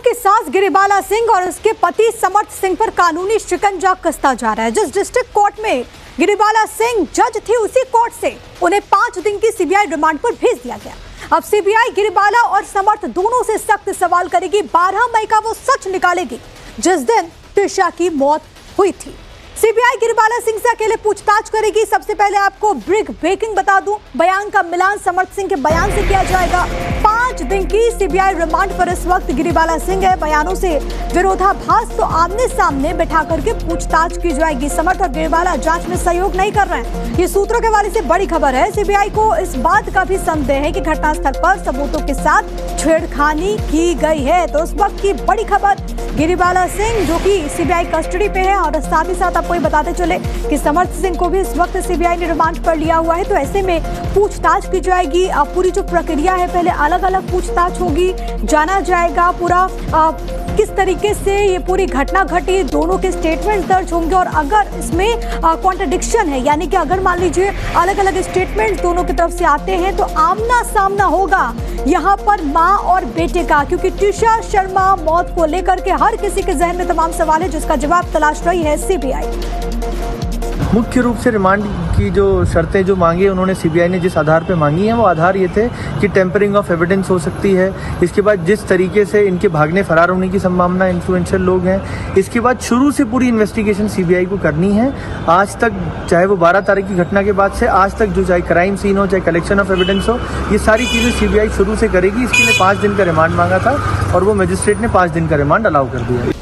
की सास गिरिबाला सिंह और उसके पति समर्थ सिंह पर कानूनी शिकंजा कसता जा रहा है। जिस डिस्ट्रिक्ट कोर्ट में गिरिबाला सिंह जज थी, उसी कोर्ट से उन्हें 5 दिन की सीबीआई रिमांड पर भेज दिया गया। अब सीबीआई गिरिबाला और समर्थ दोनों से सख्त सवाल करेगी। 12 मई का वो सच निकालेगी जिस दिन त्रिशा की मौत हुई थी। सीबीआई गिरिबाला सिंह से अकेले पूछताछ करेगी। सबसे पहले आपको ब्रेक ब्रेकिंग बता दूं, बयान का मिलान समर्थ सिंह के बयान से किया जाएगा। 5 दिन की सीबीआई रिमांड पर इस वक्त गिरिबाला सिंह है। बयानों से विरोधाभास तो आमने सामने बैठा करके पूछताछ की जाएगी। समर्थ और गिरिबाला जांच में सहयोग नहीं कर रहे हैं, ये सूत्रों के हवाले से बड़ी खबर है। सीबीआई को इस बात का भी संदेह है कि घटनास्थल पर सबूतों के साथ छेड़खानी की गई है। तो इस वक्त की बड़ी खबर, गिरिबाला सिंह जो कि सीबीआई कस्टडी पे है, और साथ ही साथ आपको ये बताते चले कि समर्थ सिंह को भी इस वक्त सीबीआई ने रिमांड पर लिया हुआ है। तो ऐसे में पूछताछ की जाएगी। पूरी जो प्रक्रिया है, पहले अलग अलग पूछताछ होगी, जाना जाएगा पूरा किस तरीके से ये पूरी घटना घटी, दोनों के स्टेटमेंट दर्ज होंगे। और अगर इसमें कॉन्ट्रडिक्शन है, यानी कि अगर मान लीजिए अलग अलग स्टेटमेंट दोनों की तरफ से आते हैं, तो आमना सामना होगा यहाँ पर माँ और बेटे का, क्योंकि त्रिशा शर्मा मौत को लेकर के हर किसी के जहन में तमाम सवाल है, जिसका जवाब तलाश रही है सीबीआई। मुख्य रूप से रिमांड की जो शर्तें जो मांगी उन्होंने सीबीआई ने जिस आधार पे मांगी हैं, वो आधार ये थे कि टेम्परिंग ऑफ एविडेंस हो सकती है। इसके बाद जिस तरीके से इनके भागने फरार होने की संभावना, इन्फ्लुएंशियल लोग हैं। इसके बाद शुरू से पूरी इन्वेस्टिगेशन सीबीआई को करनी है। आज तक, चाहे वो 12 तारीख की घटना के बाद से आज तक, जो चाहे क्राइम सीन हो, चाहे कलेक्शन ऑफ एविडेंस हो, ये सारी चीज़ें सीबीआई शुरू से करेगी। इसके लिए 5 दिन का रिमांड मांगा था और वो मजिस्ट्रेट ने 5 दिन का रिमांड अलाउ कर दिया।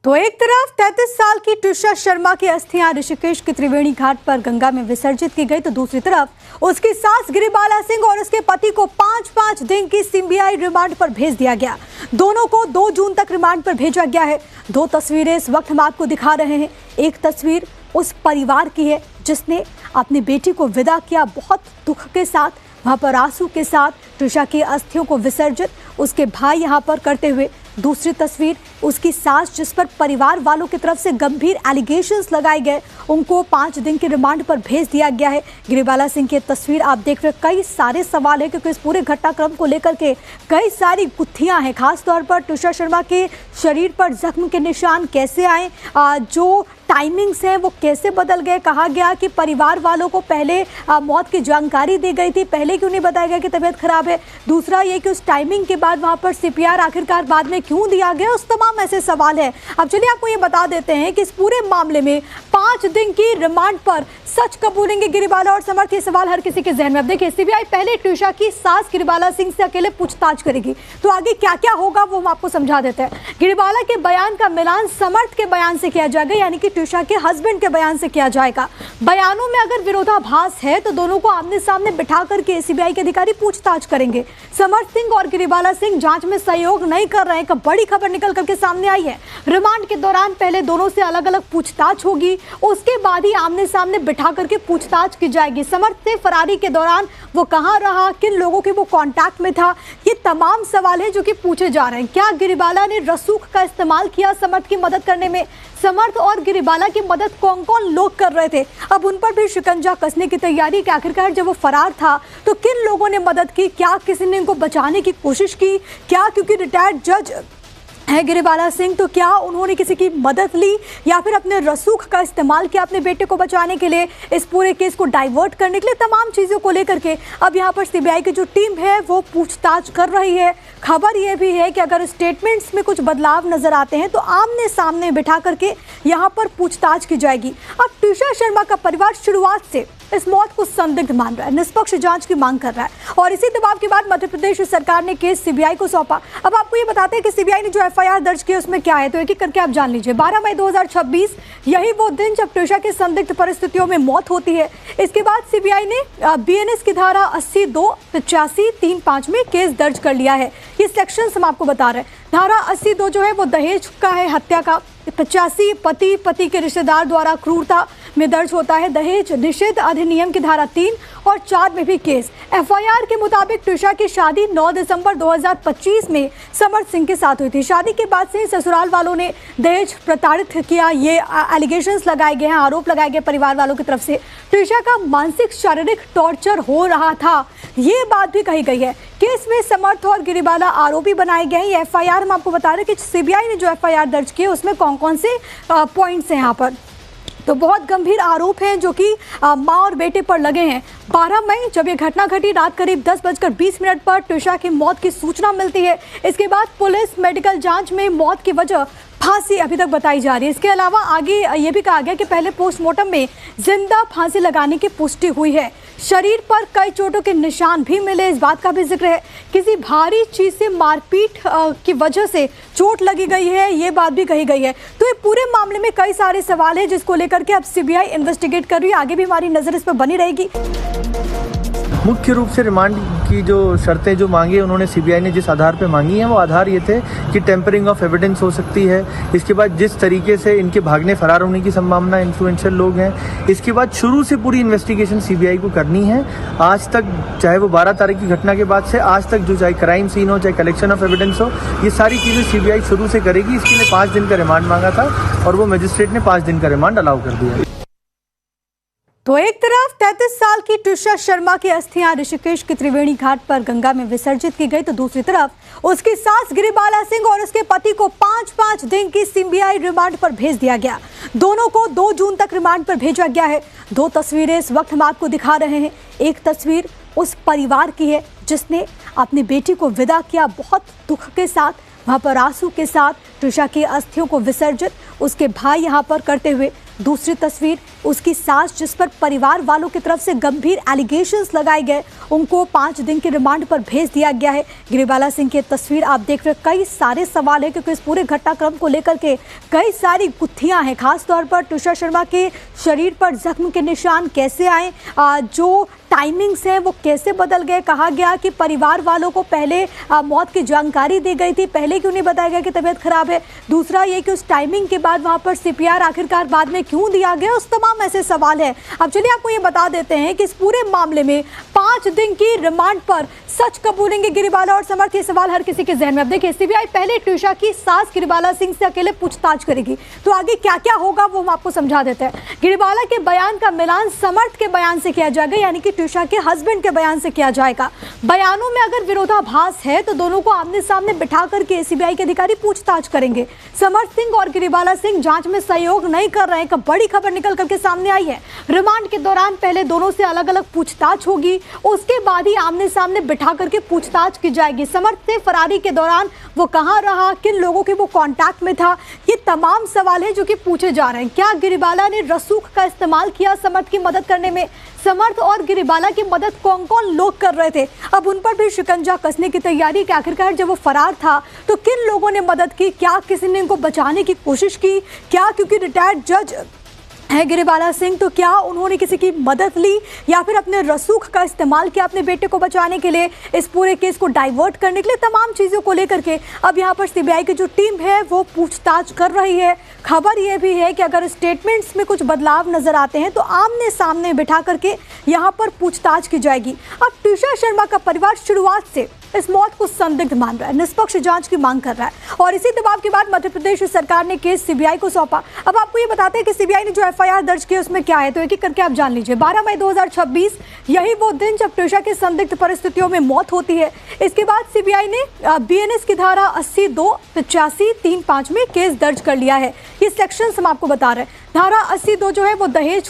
तो एक तरफ 33 साल की त्रिशा शर्मा की अस्थियां ऋषिकेश के त्रिवेणी घाट पर गंगा में विसर्जित की गई, तो दूसरी तरफ उसकी सास गिरिबाला सिंह और उसके पति को 5-5 दिन की सीबीआई रिमांड पर भेज दिया गया। दोनों को 2 जून तक रिमांड पर भेजा गया है। 2 तस्वीरें इस वक्त हम आपको दिखा रहे हैं। एक तस्वीर उस परिवार की है जिसने अपनी बेटी को विदा किया, बहुत दुख के साथ, वहां पर आंसू के साथ त्रिशा की अस्थियों को विसर्जित उसके भाई यहां पर करते हुए। दूसरी तस्वीर उसकी सास, जिस पर परिवार वालों की तरफ से गंभीर एलिगेशंस लगाए गए, उनको 5 दिन के रिमांड पर भेज दिया गया है। गिरिबाला सिंह की तस्वीर आप देख रहे हैं। कई सारे सवाल है, क्योंकि इस पूरे घटनाक्रम को लेकर के कई सारी गुत्थियां हैं। खासतौर पर त्रिशा शर्मा के शरीर पर जख्म के निशान कैसे आए, जो टाइमिंग्स हैं वो कैसे बदल गए। कहा गया कि परिवार वालों को पहले मौत की जानकारी दी गई थी, पहले क्यों नहीं बताया गया कि तबीयत खराब है। दूसरा ये कि उस टाइमिंग के बाद वहां पर सीपीआर आखिरकार बाद में क्यों दिया गया, उस तमाम ऐसे सवाल है। अब चलिए आपको ये बता देते हैं कि इस पूरे मामले में 5 दिन की रिमांड पर सच कबूलेंगे गिरिबाला और समर्थ, ये सवाल हर किसी के जहन में। अब देखिए, सीबीआई पहले त्रिशा की सास गिरिबाला सिंह से अकेले पूछताछ करेगी, तो आगे क्या क्या होगा वो हम आपको समझा देते हैं। गिरिबाला के बयान का मिलान समर्थ के बयान से किया जाएगा, यानी कि त्रिशा के हस्बैंड के बयान से किया जाएगा। बयानों में अगर विरोधाभास है तो दोनों को आमने सामने बिठा करके सीबीआई के अधिकारी पूछताछ करेंगे। समर्थ सिंह और गिरिबाला सिंह जांच में सहयोग नहीं कर रहे हैं, एक बड़ी खबर निकल करके सामने आई है। रिमांड के दौरान पहले दोनों से अलग अलग पूछताछ होगी, उसके बाद ही आमने सामने बिठा करके पूछताछ की जाएगी। समर्थ से फरारी के दौरान वो कहां रहा, किन लोगों के वो कांटेक्ट में था, ये तमाम सवाल है जो कि पूछे जा रहे हैं। क्या गिरिबाला ने रसूख का इस्तेमाल किया समर्थ की मदद करने में? समर्थ और गिरिबाला की मदद कौन कौन लोग कर रहे थे? अब उन पर भी शिकंजा कसने की तैयारी कि आखिरकार जब वो फरार था तो किन लोगों ने मदद की, क्या किसी ने इनको बचाने की कोशिश की, क्या क्योंकि रिटायर्ड जज है गिरिबाला सिंह, तो क्या उन्होंने किसी की मदद ली या फिर अपने रसूख का इस्तेमाल किया अपने बेटे को बचाने के लिए, इस पूरे केस को डाइवर्ट करने के लिए। तमाम चीज़ों को लेकर के अब यहाँ पर सीबीआई की जो टीम है वो पूछताछ कर रही है। खबर ये भी है कि अगर स्टेटमेंट्स में कुछ बदलाव नजर आते हैं तो आमने सामने बिठा करके यहाँ पर पूछताछ की जाएगी। अब त्रिशा शर्मा का परिवार शुरुआत से इस मौत को संदिग्ध मान रहा है, निष्पक्ष जांच की मांग कर रहा है, और इसी दबाव के बाद मध्य प्रदेश सरकार ने केस सीबीआई को सौंपा। अब आपको ये बताते हैं कि सीबीआई ने जो एफआईआर दर्ज की उसमें क्या है, तो एक एक करके आप जान लीजिए। 12 मई 2026 यही वो दिन जब त्रिशा की संदिग्ध परिस्थितियों में मौत होती है। इसके बाद सीबीआई ने बीएनएस की धारा 80(2), 85, 3(5) में केस दर्ज कर लिया है। ये सेक्शन हम आपको बता रहे हैं। धारा 80(2) जो है वो दहेज का है, हत्या का। 85 पति के रिश्तेदार द्वारा क्रूरता। में दर्ज होता है दहेज निषेध अधिनियम की धारा 3 और 4 में भी केस। एफआईआर के मुताबिक ट्रिशा की शादी 9 दिसंबर 2025 में समर्थ सिंह के साथ हुई थी। शादी के बाद से ससुराल वालों ने दहेज प्रताड़ित किया, ये एलिगेशंस लगाए गए हैं, आरोप लगाए गए परिवार वालों की तरफ से। ट्रिशा का मानसिक शारीरिक टॉर्चर हो रहा था, ये बात भी कही गई है। केस में समर्थ और गिरिबाला आरोपी बनाए गए हैं। ये एफआईआर हम आपको बता रहे हैं कि सीबीआई ने जो एफआईआर दर्ज की है उसमें कौन कौन से पॉइंट्स हैं यहाँ पर। तो बहुत गंभीर आरोप हैं जो कि मां और बेटे पर लगे हैं। 12 मई जब ये घटना घटी, रात करीब 10:20 पर ट्रिशा की मौत की सूचना मिलती है। इसके बाद पुलिस मेडिकल जांच में मौत की वजह फांसी अभी तक बताई जा रही है। इसके अलावा आगे ये भी कहा गया कि पहले पोस्टमार्टम में जिंदा फांसी लगाने की पुष्टि हुई है। शरीर पर कई चोटों के निशान भी मिले, इस बात का भी जिक्र है। किसी भारी चीज से मारपीट की वजह से चोट लगी गई है, ये बात भी कही गई है। तो ये पूरे मामले में कई सारे सवाल हैं जिसको लेकर के अब सीबीआई इन्वेस्टिगेट कर रही है। आगे भी हमारी नजर इस पर बनी रहेगी। मुख्य रूप से रिमांड की जो शर्तें जो मांगी उन्होंने सीबीआई ने जिस आधार पे मांगी हैं वो आधार ये थे कि टेम्परिंग ऑफ एविडेंस हो सकती है। इसके बाद जिस तरीके से इनके भागने फरार होने की संभावना, इन्फ्लुएंशियल लोग हैं। इसके बाद शुरू से पूरी इन्वेस्टिगेशन सीबीआई को करनी है। आज तक चाहे वो 12 तारीख की घटना के बाद से आज तक जो चाहे क्राइम सीन हो, चाहे कलेक्शन ऑफ एविडेंस हो, ये सारी चीज़ें सीबीआई शुरू से करेगी। इसके लिए 5 दिन का रिमांड मांगा था और वो मजिस्ट्रेट ने 5 दिन का रिमांड अलाउ कर दिया। तो एक तरफ 33 साल की ट्रिशा शर्मा की अस्थियां ऋषिकेश के त्रिवेणी घाट पर गंगा में विसर्जित की गई, तो दूसरी तरफ उसकी सास गिरिबाला सिंह और उसके पति को 5-5 दिन की सीबीआई रिमांड पर भेज दिया गया। दोनों को 2 जून तक रिमांड पर भेजा गया है। 2 तस्वीरें इस वक्त हम आपको दिखा रहे हैं। एक तस्वीर उस परिवार की है जिसने अपनी बेटी को विदा किया, बहुत दुख के साथ, वहां पर आंसू के साथ ट्रिशा की अस्थियों को विसर्जित उसके भाई यहां पर करते हुए। दूसरी तस्वीर उसकी सास, जिस पर परिवार वालों की तरफ से गंभीर एलिगेशंस लगाए गए, उनको 5 दिन के रिमांड पर भेज दिया गया है। गिरिबाला सिंह की तस्वीर आप देख रहे हैं। कई सारे सवाल हैं क्योंकि इस पूरे घटनाक्रम को लेकर के कई सारी गुत्थियां हैं। खासतौर पर ट्रिशा शर्मा के शरीर पर जख्म के निशान कैसे आए, जो टाइमिंग्स हैं वो कैसे बदल गए। कहा गया कि परिवार वालों को पहले मौत की जानकारी दी गई थी, पहले क्यों नहीं बताया गया कि तबीयत खराब है। दूसरा ये कि उस टाइमिंग के बाद वहां पर सीपीआर आखिरकार बाद में क्यों दिया गया, उस तमाम ऐसे सवाल है। अब चलिए आपको ये बता देते हैं कि इस पूरे मामले में 5 दिन की रिमांड पर सच कबूलेंगे गिरिबाला और समर्थ, ये सवाल हर किसी के जहन में। अब देखिए, सीबीआई पहले ट्रिशा की सास गिरिबाला सिंह से अकेले पूछताछ करेगी, तो आगे क्या क्या होगा वो हम आपको समझा देते हैं। गिरिबाला के बयान का मिलान समर्थ के बयान से किया जाएगा, यानी कि ट्रिशा के हस्बैंड के बयान से किया जाएगा। बयानों में अगर विरोधाभास है तो दोनों को आमने सामने बिठा करके सीबीआई के अधिकारी पूछताछ करेंगे। समर्थ सिंह और गिरिबाला सिंह जांच में सहयोग नहीं कर रहे हैं, एक बड़ी खबर निकल करके सामने आई है। रिमांड के दौरान पहले दोनों से अलग अलग पूछताछ होगी, उसके बाद ही आमने सामने बिठा करके पूछताछ की जाएगी। समर्थ से फरारी के दौरान वो कहां रहा, किन लोगों के वो कांटेक्ट में था, ये तमाम सवाल हैं जो कि पूछे जा रहे हैं। क्या गिरिबाला ने रसूख का इस्तेमाल किया समर्थ की मदद करने में? समर्थ और गिरिबाला की मदद कौन कौन लोग कर रहे थे? अब उन पर भी शिकंजा कसने की तैयारी कि आखिरकार जब वो फरार था तो किन लोगों ने मदद की, क्या किसी ने इनको बचाने की कोशिश की, क्या क्योंकि रिटायर्ड जज है गिरिबाला सिंह तो क्या उन्होंने किसी की मदद ली या फिर अपने रसूख का इस्तेमाल किया अपने बेटे को बचाने के लिए, इस पूरे केस को डाइवर्ट करने के लिए। तमाम चीज़ों को लेकर के अब यहाँ पर सीबीआई की जो टीम है वो पूछताछ कर रही है। खबर ये भी है कि अगर स्टेटमेंट्स में कुछ बदलाव नजर आते हैं तो आमने सामने बिठा करके यहाँ पर पूछताछ की जाएगी। अब ट्रिशा शर्मा का परिवार शुरुआत से इस मौत को संदिग्ध मान रहा है, निष्पक्ष जांच की मांग कर रहा है और इसी दबाव के बाद मध्य प्रदेश सरकार ने केस सीबीआई को सौंपा। अब आपको ये बताते हैं कि सीबीआई ने जो एफआईआर दर्ज की उसमें क्या है, तो एक एक करके आप जान लीजिए। 12 मई 2026 यही वो दिन जब ट्रिशा की संदिग्ध परिस्थितियों में मौत होती है। इसके बाद सीबीआई ने बीएनएस की धारा 82, 85, 35 में केस दर्ज कर लिया है। ये सेक्शन हम आपको बता रहे हैं। धारा 82 जो है वो दहेज